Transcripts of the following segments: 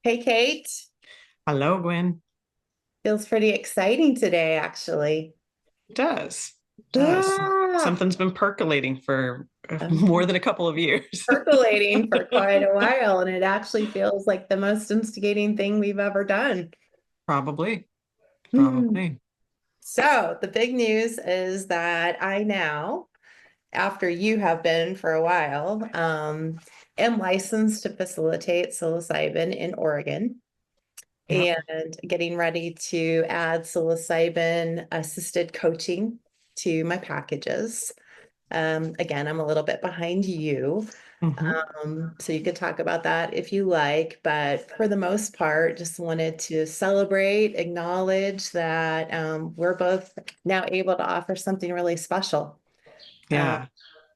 Hey, Kate. Hello, Gwen. Feels pretty exciting today, actually. It does. It does. Ah, Something's been percolating for more um, than a couple of years. percolating for quite a while, and it actually feels like the most instigating thing we've ever done. Probably. Hmm. Probably. So, the big news is that I now, after you have been for a while, am licensed to facilitate psilocybin in Oregon Yeah. and getting ready to add psilocybin assisted coaching to my packages. Again, I'm a little bit behind you. Hmm. So you could talk about that if you like, but for the most part, just wanted to celebrate, acknowledge that we're both now able to offer something really special uh, Yeah.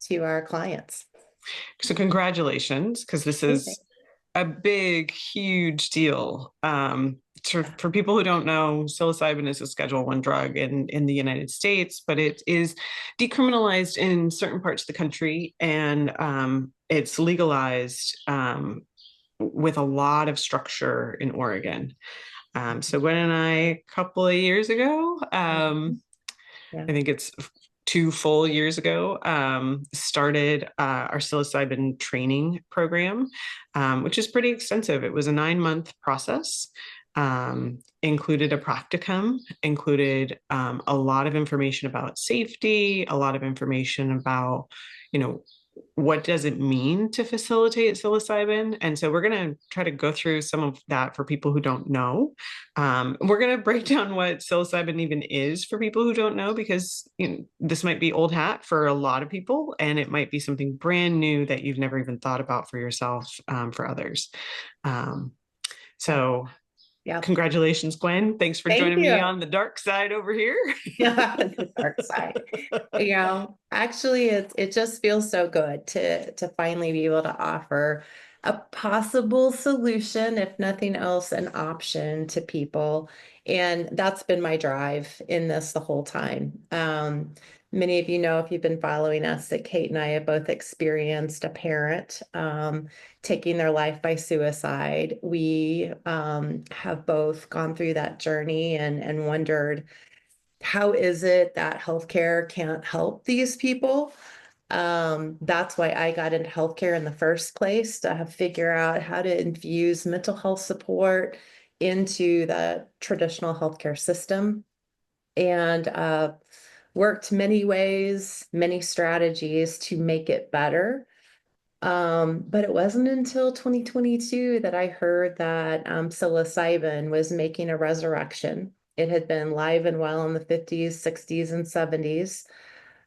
to our clients. So congratulations, because this Anything. is a big, huge deal. For people who don't know, psilocybin is a Schedule One drug in the United States, but it is decriminalized in certain parts of the country, and it's legalized with a lot of structure in Oregon. So Gwen and I, a couple of years ago, Mhm. Yeah. I think it's 2 full years ago, started our psilocybin training program, which is pretty extensive. It was a 9 month process, included a practicum, included a lot of information about safety, a lot of information about, you know, what does it mean to facilitate psilocybin? And so we're going to try to go through some of that for people who don't know. We're going to break down what psilocybin even is for people who don't know, because this might be old hat for a lot of people, and it might be something brand new that you've never even thought about for yourself, for others. Um, Yeah. so Yeah. congratulations, Gwen. Thanks for Thank joining me you. on the dark side over here. Yeah, the dark side. Actually, it just feels so good to finally be able to offer a possible solution, if nothing else, an option to people. And that's been my drive in this the whole time. Many of you know, if you've been following us, that Kate and I have both experienced a parent taking their life by suicide. We have both gone through that journey and wondered, how is it that healthcare can't help these people? That's why I got into healthcare in the first place, to have figure out how to infuse mental health support into the traditional healthcare system, and worked many ways, many strategies to make it better. But it wasn't until 2022 that I heard that psilocybin was making a resurrection. It had been live and well in the 50s, 60s, and 70s,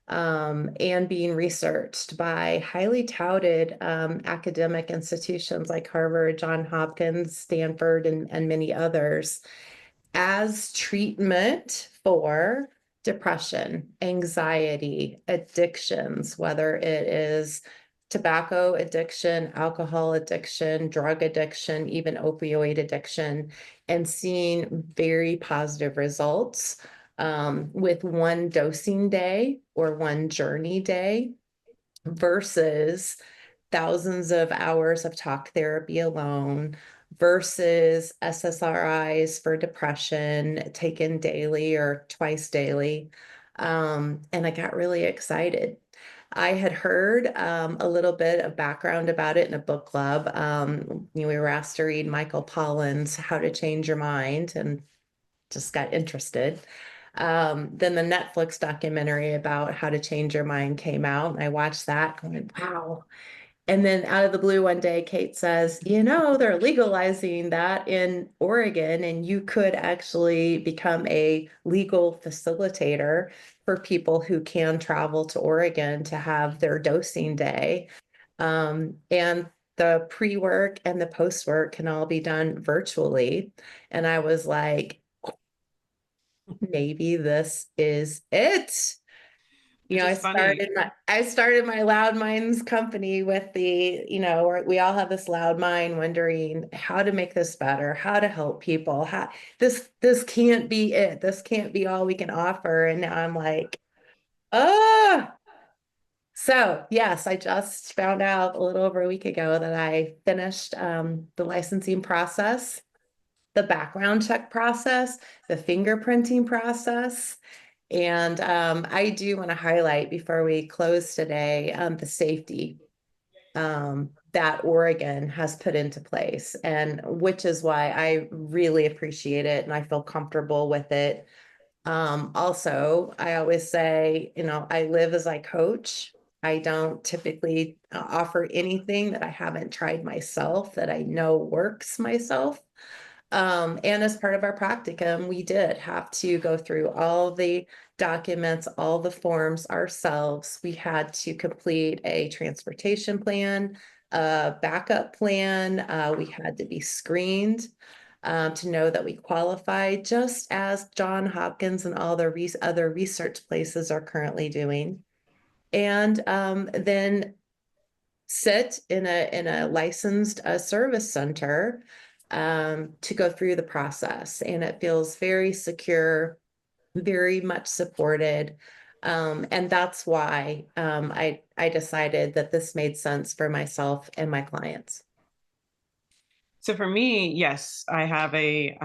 and being researched by highly touted academic institutions like Harvard, Johns Hopkins, Stanford, and many others as treatment for depression, anxiety, addictions, whether it is tobacco addiction, alcohol addiction, drug addiction, even opioid addiction, and seeing very positive results with one dosing day or one journey day versus thousands of hours of talk therapy alone versus SSRIs for depression taken daily or twice daily. And I got really excited. I had heard a little bit of background about it in a book club. We were asked to read Michael Pollan's How to Change Your Mind, and just got interested. Then the Netflix documentary about how to change your mind came out, and I watched that going, wow. And then out of the blue one day, Kate says, they're legalizing that in Oregon, and you could actually become a legal facilitator for people who can travel to Oregon to have their dosing day. And the pre-work and the post-work can all be done virtually. And I was like, maybe this is it. Which I is funny. started my Loud Minds company with we all have this loud mind wondering how to make this better, how to help people, how this can't be it. This can't be all we can offer. And now I'm like, oh, So yes, I just found out a little over a week ago that I finished the licensing process, the background check process, the fingerprinting process. And I do want to highlight before we close today the safety that Oregon has put into place, and which is why I really appreciate it and I feel comfortable with it. Also, I always say, I live as I coach. I don't typically offer anything that I haven't tried myself, that I know works myself. And as part of our practicum, we did have to go through all the documents, all the forms ourselves. We had to complete a transportation plan, a backup plan. We had to be screened to know that we qualified, just as John Hopkins and all the other research places are currently doing. And then sit in a licensed service center to go through the process, and it feels very secure, very much supported. And that's why I decided that this made sense for myself and my clients. So for me, yes, I have a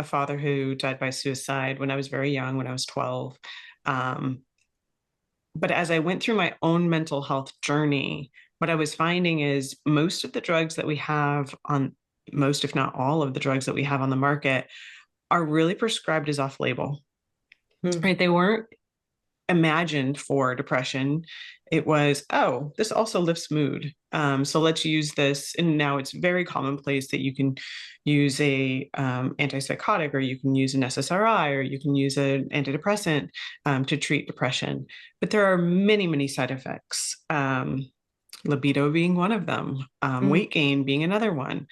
father who died by suicide when I was very young, when I was 12. Um, but as I went through my own mental health journey, what I was finding is most of the drugs that we have on most, if not all of the drugs that we have on the market are really prescribed as off label, Hmm. right? They weren't imagined for depression. It was, oh, this also lifts mood. So let's use this. And now it's very commonplace that you can use a antipsychotic, or you can use an SSRI, or you can use an antidepressant to treat depression. But there are many, many side effects. Libido being one of them, Hmm. weight gain being another one.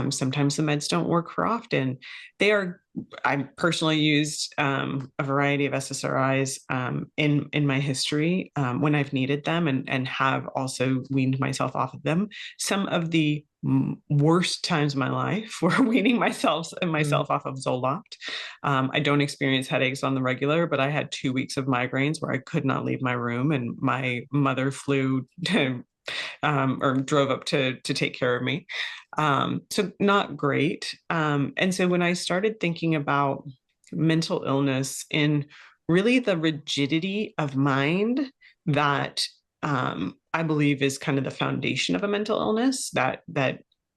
Sometimes the meds don't work for often. They are. I personally used a variety of SSRIs in my history when I've needed them, and have also weaned myself off of them. Some of the worst times of my life were weaning myself off of Zoloft. I don't experience headaches on the regular, but I had 2 weeks of migraines where I could not leave my room, and my mother flew to or drove up to take care of me. So not great. And so when I started thinking about mental illness in really the rigidity of mind that I believe is kind of the foundation of a mental illness, that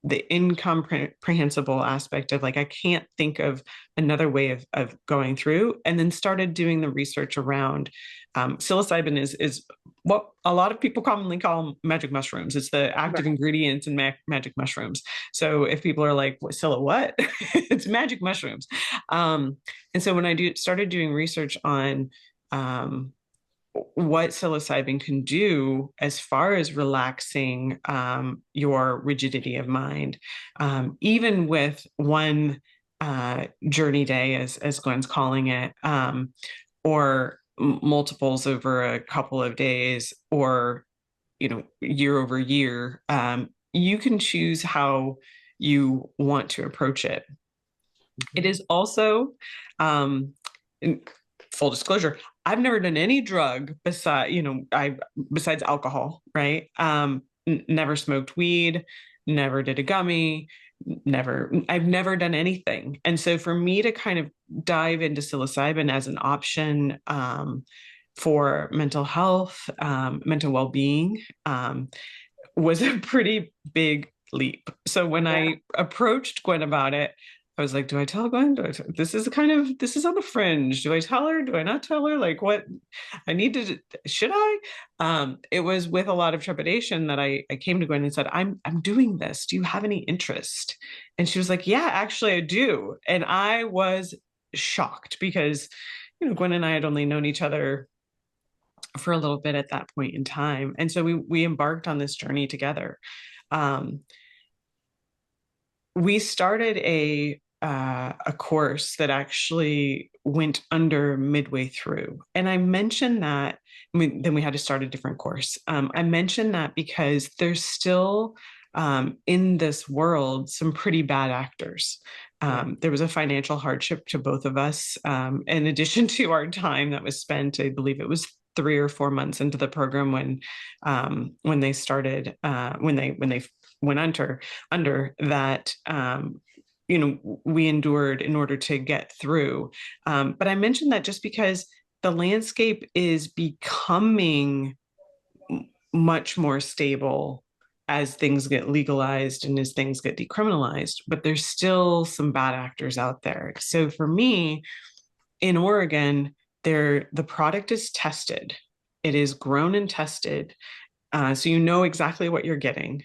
the incomprehensible aspect of like, I can't think of another way of going through, and then started doing the research around psilocybin is what a lot of people commonly call magic mushrooms. It's the active Right. ingredients in magic mushrooms. So if people are like, Scylla, what? It's magic mushrooms. And so when started doing research on what psilocybin can do as far as relaxing your rigidity of mind, even with one journey day, as Glenn's calling it, or multiples over a couple of days, or year over year, you can choose how you want to approach it. It is also, in full disclosure, I've never done any drug besides alcohol, right? Never smoked weed, never did a gummy, I've never done anything. And so for me to kind of dive into psilocybin as an option for mental health, mental well-being, was a pretty big leap. So when Yeah. I approached Gwen about it, I was like, do I tell Gwen? This is this is on the fringe. Do I tell her? Do I not tell her? Like, what I need to, should I? It was with a lot of trepidation that I came to Gwen and said, I'm doing this. Do you have any interest? And she was like, yeah, actually I do. And I was shocked because, Gwen and I had only known each other for a little bit at that point in time. And so we embarked on this journey together. Um, we started a course that actually went under midway through, and I mentioned that. Then we had to start a different course. I mentioned that because there's still in this world some pretty bad actors. Yeah. There was a financial hardship to both of us, in addition to our time that was spent. I believe it was 3 or 4 months into the program when they started when they went under that. We endured in order to get through. But I mentioned that just because the landscape is becoming much more stable as things get legalized and as things get decriminalized, but there's still some bad actors out there. So for me, in Oregon, the product is tested. It is grown and tested. So you know exactly what you're getting.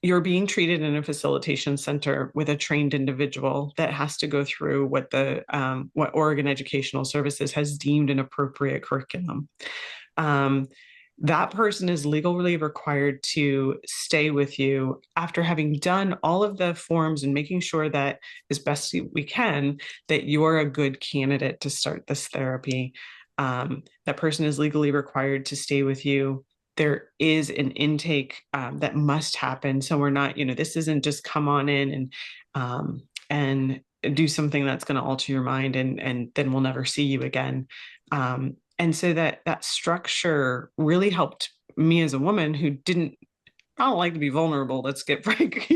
You're being treated in a facilitation center with a trained individual that has to go through what Oregon Educational Services has deemed an appropriate curriculum. That person is legally required to stay with you after having done all of the forms and making sure that as best we can, that you're a good candidate to start this therapy. That person is legally required to stay with you. There is an intake that must happen. So we're not, this isn't just come on in and do something that's going to alter your mind and then we'll never see you again. And so that structure really helped me as a woman who I don't like to be vulnerable, let's get frank,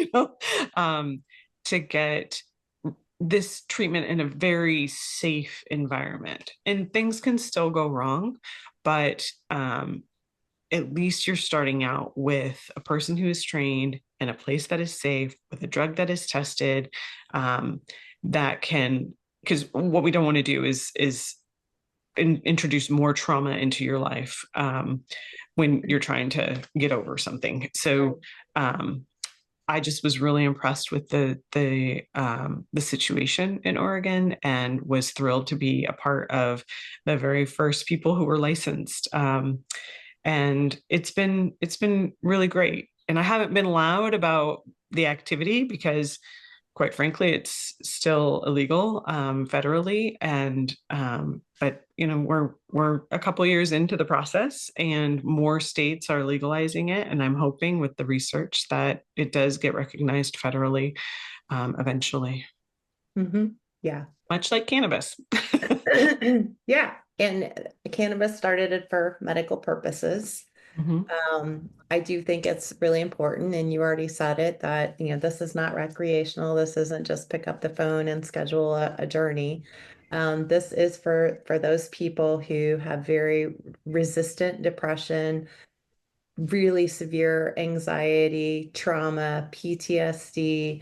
to get this treatment in a very safe environment. And things can still go wrong, but at least you're starting out with a person who is trained in a place that is safe, with a drug that is tested, because what we don't want to do is introduce more trauma into your life when you're trying to get over something. So I just was really impressed with the situation in Oregon and was thrilled to be a part of the very first people who were licensed. And it's been really great. And I haven't been loud about the activity because, quite frankly, it's still illegal federally. And but we're a couple years into the process, and more states are legalizing it. And I'm hoping with the research that it does get recognized federally eventually. Mm-hmm. Yeah. Much like cannabis. Yeah. And cannabis started it for medical purposes. Mm-hmm. I do think it's really important, and you already said it, that this is not recreational. This isn't just pick up the phone and schedule a journey. This is for those people who have very resistant depression, really severe anxiety, trauma, PTSD,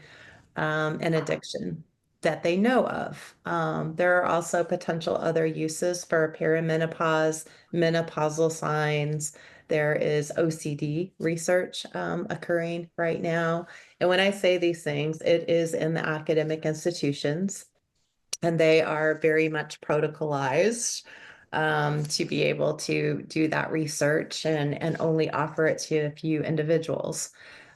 and addiction that they know of. There are also potential other uses for perimenopause, menopausal signs. There is OCD research occurring right now. And when I say these things, it is in the academic institutions, and they are very much protocolized to be able to do that research and only offer it to a few individuals.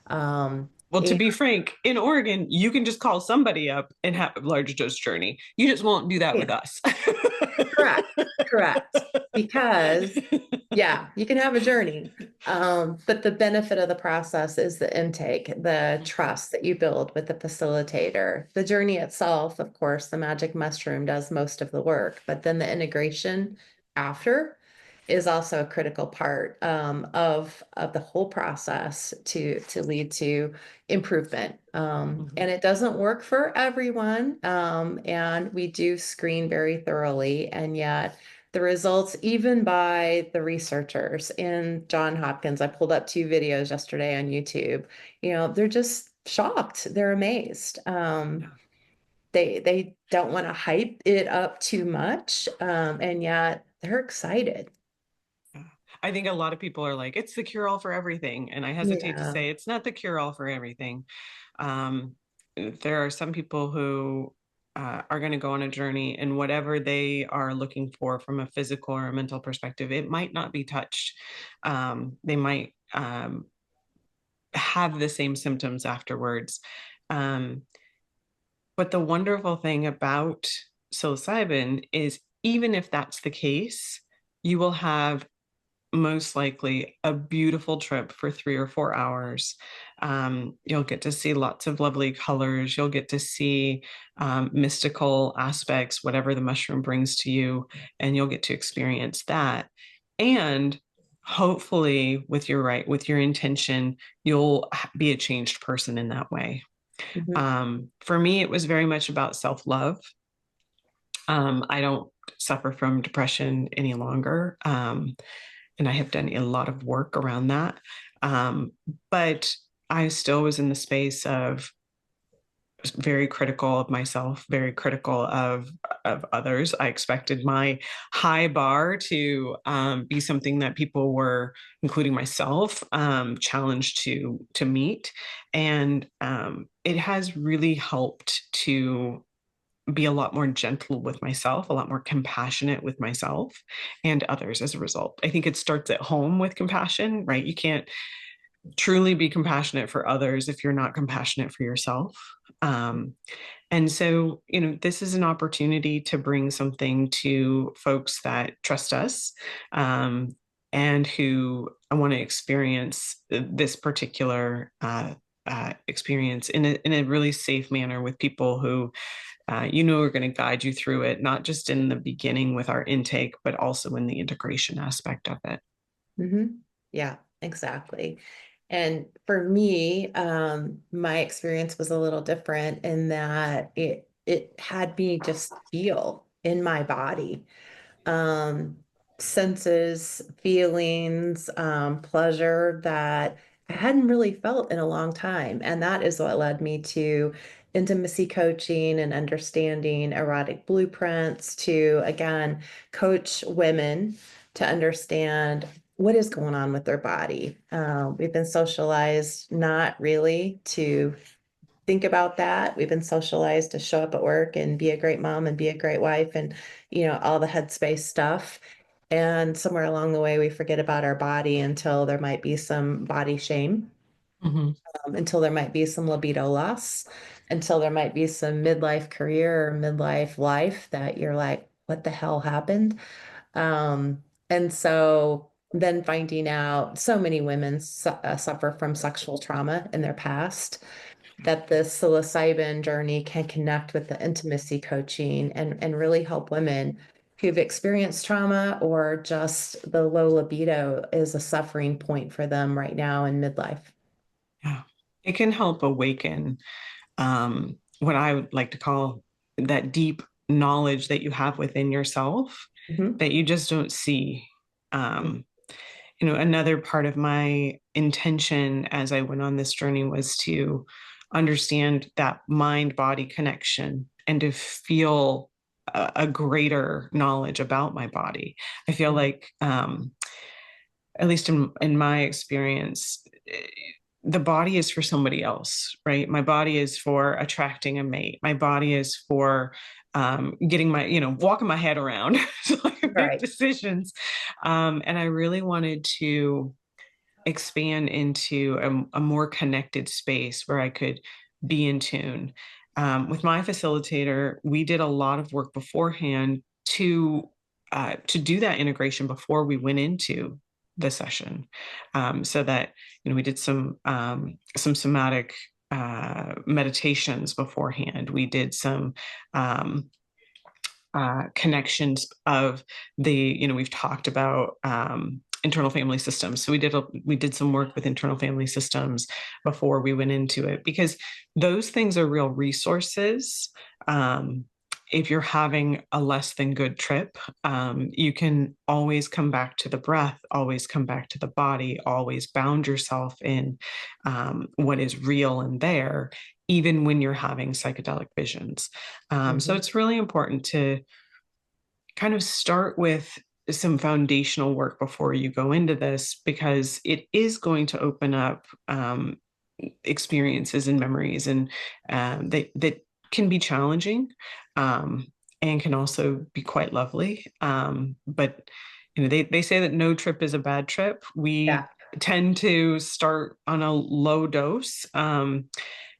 Well, to And be frank, in Oregon, you can just call somebody up and have a large dose journey. You just won't do that yeah, with us. correct, correct. Because yeah, you can have a journey. But the benefit of the process is the intake, the trust that you build with the facilitator. The journey itself, of course, the magic mushroom does most of the work, but then the integration after is also a critical part of the whole process to lead to improvement. And it doesn't work for everyone. And we do screen very thoroughly, and yet the results, even by the researchers in John Hopkins, I pulled up 2 videos yesterday on YouTube. They're just shocked. They're amazed. They don't want to hype it up too much, and yet they're excited. I think a lot of people are like, it's the cure all for everything. And I hesitate to Yeah. say it's not the cure all for everything. Um, there are some people who are going to go on a journey, and whatever they are looking for from a physical or a mental perspective, it might not be touched. They might have the same symptoms afterwards. Um, but the wonderful thing about psilocybin is, even if that's the case, you will have most likely a beautiful trip for 3 or 4 hours. You'll get to see lots of lovely colors. You'll get to see mystical aspects, whatever the mushroom brings to you, and you'll get to experience that. And hopefully, with your intention, you'll be a changed person in that way. Mhm. For me, it was very much about self-love. I don't suffer from depression any longer. And I have done a lot of work around that. Um, but I still was in the space of very critical of myself, very critical of others. I expected my high bar to be something that people were, including myself, challenged to meet, and it has really helped to be a lot more gentle with myself, a lot more compassionate with myself and others as a result. I think it starts at home with compassion, right? You can't truly be compassionate for others if you're not compassionate for yourself. Um, and so, this is an opportunity to bring something to folks that trust us, and who want to experience this particular experience in a really safe manner with people who we're going to guide you through it, not just in the beginning with our intake, but also in the integration aspect of it. Mhm. Yeah, exactly. And for me, my experience was a little different in that it had me just feel in my body, um, senses, feelings, pleasure that I hadn't really felt in a long time. And that is what led me to intimacy coaching and understanding erotic blueprints to, again, coach women to understand what is going on with their body. We've been socialized not really to think about that. We've been socialized to show up at work and be a great mom and be a great wife and, all the headspace stuff. And somewhere along the way, we forget about our body until there might be some body shame, Mhm. until there might be some libido loss, until there might be some midlife career or midlife life that you're like, what the hell happened? And so then finding out so many women suffer from sexual trauma in their past that the psilocybin journey can connect with the intimacy coaching and really help women who've experienced trauma or just the low libido is a suffering point for them right now in midlife. Yeah. It can help awaken what I would like to call that deep knowledge that you have within yourself Mhm. that you just don't see. Um, Another part of my intention as I went on this journey was to understand that mind body connection and to feel a greater knowledge about my body. I feel like, at least in my experience, the body is for somebody else, right? My body is for attracting a mate. My body is for getting walking my head around so I can make Right. decisions. And I really wanted to expand into a more connected space where I could be in tune. With my facilitator, we did a lot of work beforehand to do that integration before we went into the session, so that we did some somatic meditations beforehand. We did some um, connections of we've talked about internal family systems. So we did some work with internal family systems before we went into it, because those things are real resources. If you're having a less than good trip, you can always come back to the breath, always come back to the body, always bound yourself in what is real and there, even when you're having psychedelic visions. So Mhm. it's really important to kind of start with some foundational work before you go into this, because it is going to open up experiences and memories, and that can be challenging, um, and can also be quite lovely. But they say that no trip is a bad trip. Yeah. We tend to start on a low dose,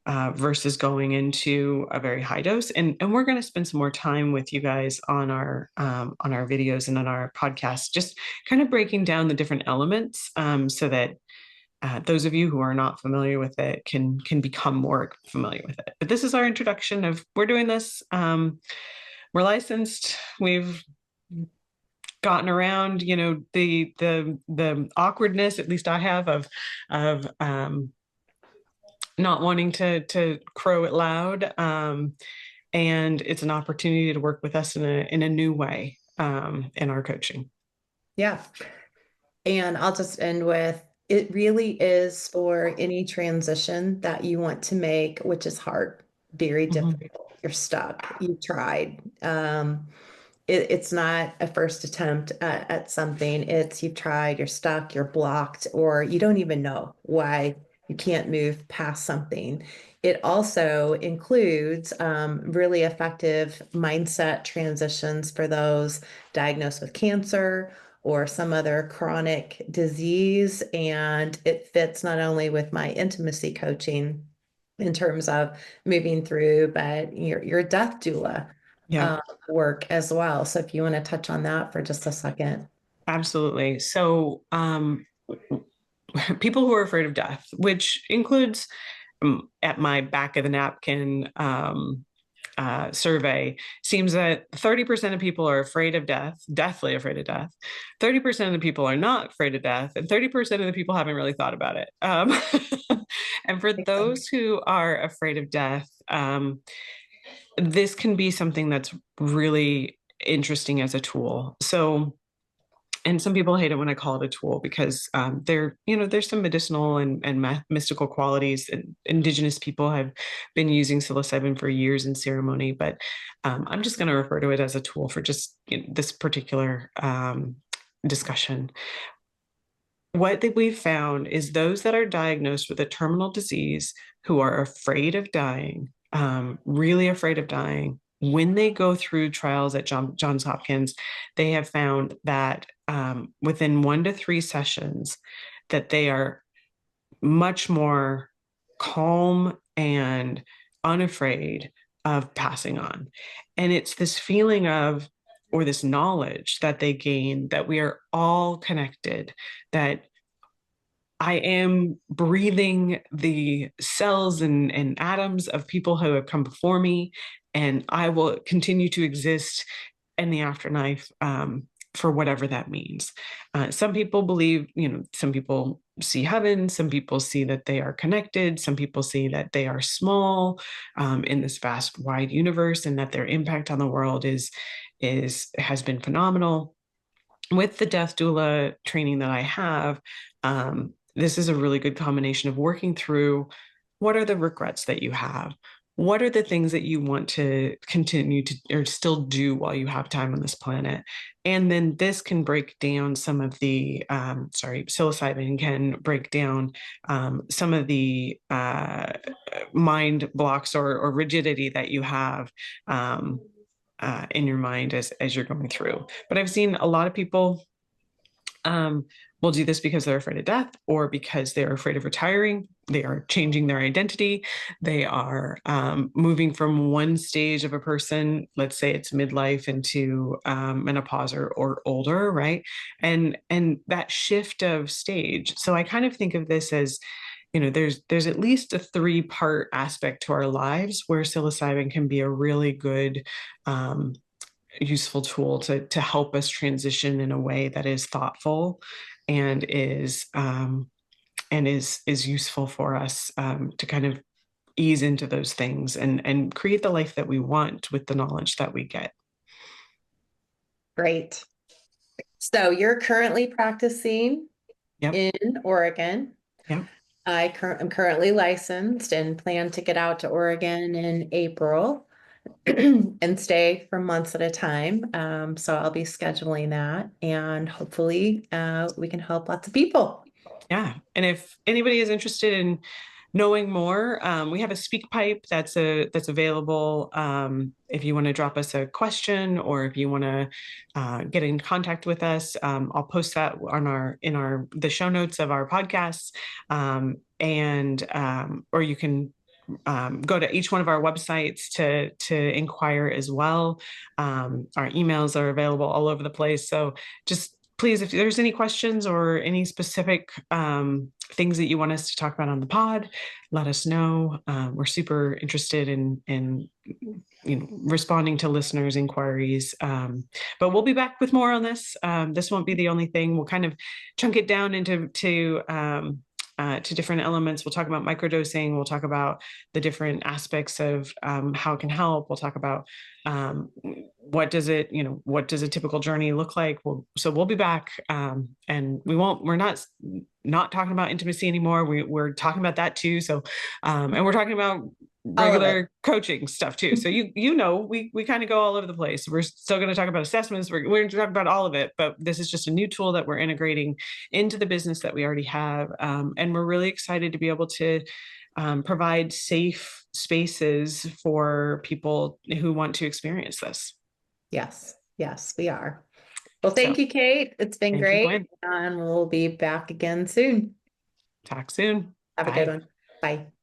versus going into a very high dose. And we're going to spend some more time with you guys on our videos and on our podcast, just kind of breaking down the different elements, so that those of you who are not familiar with it can become more familiar with it. But this is our introduction of we're doing this. We're licensed. We've gotten around, the awkwardness, at least I have, of not wanting to crow it loud. And it's an opportunity to work with us in a new way in our coaching. Yeah. And I'll just end with it really is for any transition that you want to make, which is hard, very Mhm. difficult. You're stuck, you've tried. It's not a first attempt at something. It's you've tried, you're stuck, you're blocked, or you don't even know why you can't move past something. It also includes really effective mindset transitions for those diagnosed with cancer or some other chronic disease. And it fits not only with my intimacy coaching in terms of moving through, but your death doula Yeah, work as well. So if you want to touch on that for just a second. absolutely. So, people who are afraid of death, which includes at my back of the napkin survey, seems that 30% of people are afraid of death, deathly afraid of death. 30% of the people are not afraid of death, and 30% of the people haven't really thought about it. And for those who are afraid of death, this can be something that's really interesting as a tool. So, and some people hate it when I call it a tool because there's some medicinal and mystical qualities. And indigenous people have been using psilocybin for years in ceremony, but I'm just going to refer to it as a tool for just this particular discussion. What that we've found is those that are diagnosed with a terminal disease who are afraid of dying, really afraid of dying, when they go through trials at Johns Hopkins, they have found that within 1 to 3 sessions, that they are much more calm and unafraid of passing on. And it's this feeling of, or this knowledge that they gain that we are all connected, that I am breathing the cells and atoms of people who have come before me, and I will continue to exist in the afterlife, for whatever that means. Some people believe, some people see heaven, some people see that they are connected, some people see that they are small in this vast, wide universe, and that their impact on the world has been phenomenal. With the death doula training that I have, this is a really good combination of working through what are the regrets that you have? What are the things that you want to continue to or still do while you have time on this planet? And then this can break down some of the, psilocybin can break down some of the mind blocks or rigidity that you have. In your mind as you're going through. But I've seen a lot of people um, will do this because they're afraid of death or because they're afraid of retiring. They are changing their identity. They are moving from one stage of a person, let's say it's midlife, into menopause or older, right? And that shift of stage. So I kind of think of this as, there's at least a 3-part aspect to our lives where psilocybin can be a really good useful tool to help us transition in a way that is thoughtful and is useful for us to kind of ease into those things and create the life that we want with the knowledge that we get. Great. So you're currently practicing Yep. in Oregon. Yep. I'm currently licensed and plan to get out to Oregon in April and stay for months at a time. So I'll be scheduling that and hopefully we can help lots of people. Yeah. And if anybody is interested in knowing more, we have a speak pipe that's available. If you want to drop us a question or if you want to get in contact with us, I'll post that on the show notes of our podcasts. Or you can go to each one of our websites to inquire as well. Our emails are available all over the place. So just please, if there's any questions or any specific things that you want us to talk about on the pod, let us know. We're super interested in responding to listeners' inquiries. But we'll be back with more on this. This won't be the only thing. We'll kind of chunk it down into to different elements. We'll talk about microdosing. We'll talk about the different aspects of how it can help. We'll talk about what does a typical journey look like. So we'll be back, and we're not talking about intimacy anymore. We're talking about that too. So, and we're talking about regular coaching stuff too. So we kind of go all over the place. We're still going to talk about assessments. We're going to talk about all of it, but this is just a new tool that we're integrating into the business that we already have. And we're really excited to be able to provide safe spaces for people who want to experience this. Yes, yes, we are. Well, thank you, Kate. It's been Thank you, great. Gwen. And we'll be back again soon. Talk soon. Have a good Bye. one. Bye.